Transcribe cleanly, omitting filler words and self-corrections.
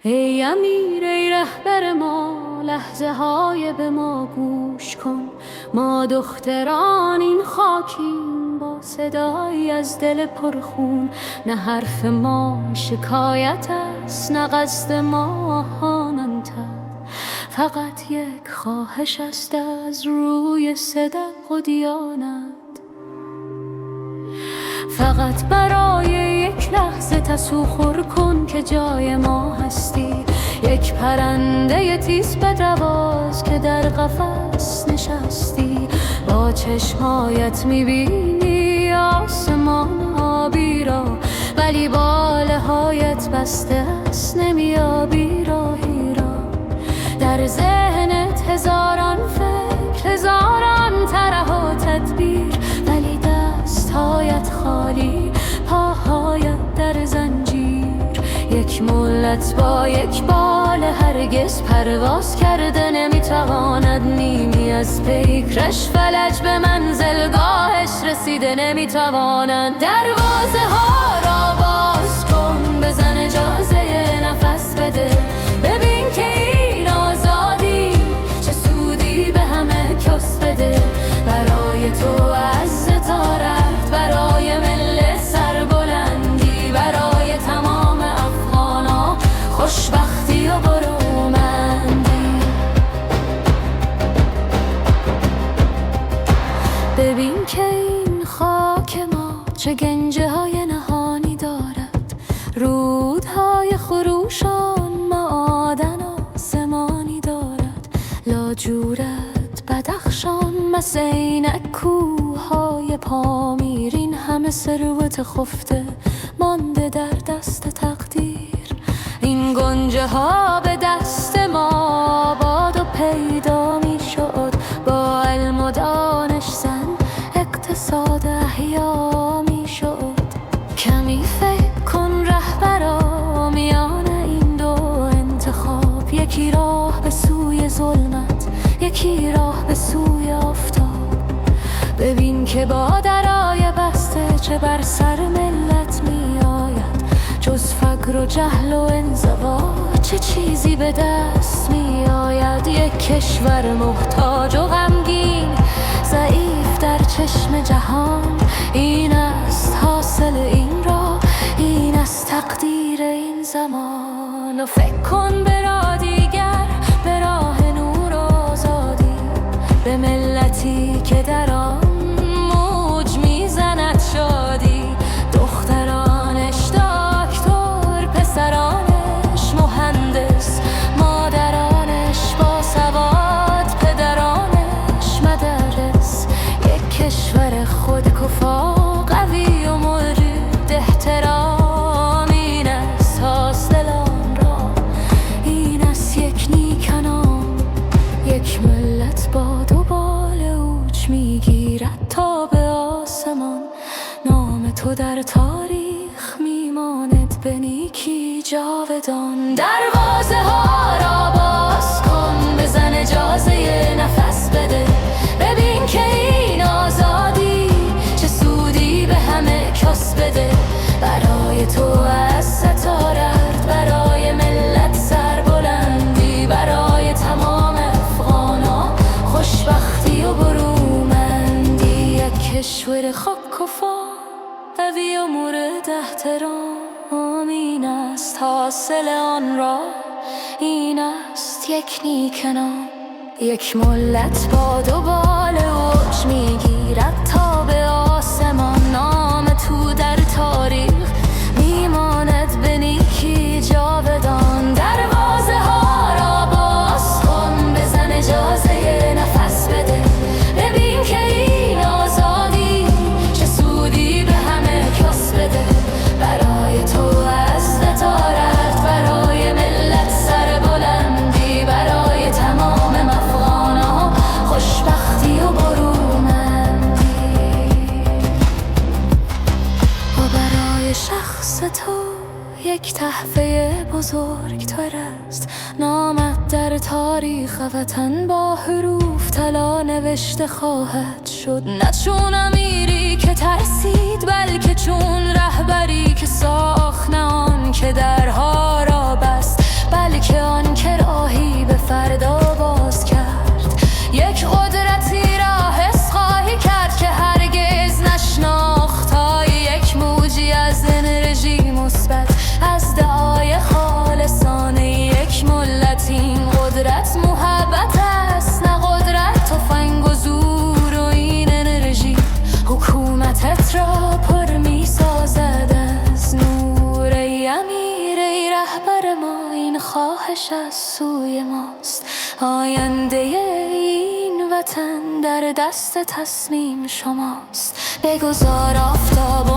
ای امیر ای رهبر ما، لحظه های به ما گوش کن. ما دختران این خاکیم با صدایی از دل پرخون. نه حرف ما شکایت است، نه قصد ما آهان‌تر. فقط یک خواهش است از روی صدق و دیانت. فقط برای یک لحظه تسوخور کن که جای ما هستی. یک پرنده تیز بدرواز که در قفس نشستی. با چشمایت میبینی آسمان آبی را، ولی باله هایت بسته است، نمیابی راهی را. در ذهنت هزاران فکر، هزاران طرح و تدبیر، ولی دستهایت خالی، پاهایت در زنجیر. یک ملت با یک بال هرگز پرواز کرده نمیتواند. نیمی از پیکرش فلج به منزلگاهش رسیده نمیتواند. دروازه ها را باز کن، بزن اجازه نفس بده. ببین که این آزادی چه سودی به همه کس بده. برای تو عز تا رفت، برای ملت سربلندی، برای تمام افغانا خوشبختی و برومندی. ببین که این خاک ما چه گنجه های نهانی دارد. رودهای خروشان معادن آسمانی دارد. لاجورت بدخشان مثل اینک کوههای پامیر. این همه ثروت خفته مانده در دست تقدیر. این گنجه ها به دست ما آباد و پیدا می شد. با علم و دانش زن اقتصاد احیا می شد. کمی فکر کن رهبرا میان این دو انتخاب. یکی راه به سوی ظلمت، یکی راه به سوی آفتاب. ببین که با درای بسته چه بر سر ملت می آید. جز فقر و جهل و انزوا چه چیزی به دست می آید. یک کشور محتاج و غمگین، ضعیف در چشم جهان. این است حاصل این راه، این است تقدیر این زمان. و فکر کن به راه دیگر، به راه نور و آزادی. به ملتی که در آن موج میزند شادی. دخترانش دکتر، پسرانش مهندس، مادرانش با سواد، پدرانش مدرس. یک کشور خودکفا قوی و مورد احترام. این است حاصل آن را، این است یک نیکنام. یک ملت با دو بال اوج میگیرد تا به آسمان. نام تو در تاریخ میماند به نیکی جاودان. دروازه ها را باز کن، بزن اجازه نفس بده. ببین که این آزادی چه سودی به همه کس بده. برای تو از ستارت، برای ملت سربلندی، برای تمام افغانا خوشبختی و برومندی. یک کشور خاک‌کفا قوی و مورد احترام. این است حاصل آن را، این است یک نیکنام. یک ملت با دو بال اوج میگیرد تا به آسمان. نام تو در تاریخ میماند به نیکی جاودان. دروازه ها را باز کن، بزن اجازه نفس بده. ببین که این آزادی چه سودی به همه کس بده. برای تو از نتارت، برای ملت سربلندی، برای تمام افغانا خوشبختی و برومندی. و برای شخص تو یک تحفه بزرگتر است. نامت در تاریخ وطن با حروف طلا نوشته خواهد شد. نه چون امیری که ترسید، بلکه چون رهبری که ساخت. نه آن که درها را بست، رهبر ما، این خواهش از سوی ماست. آینده این وطن در دست تصمیم شماست. بگذار آفتاب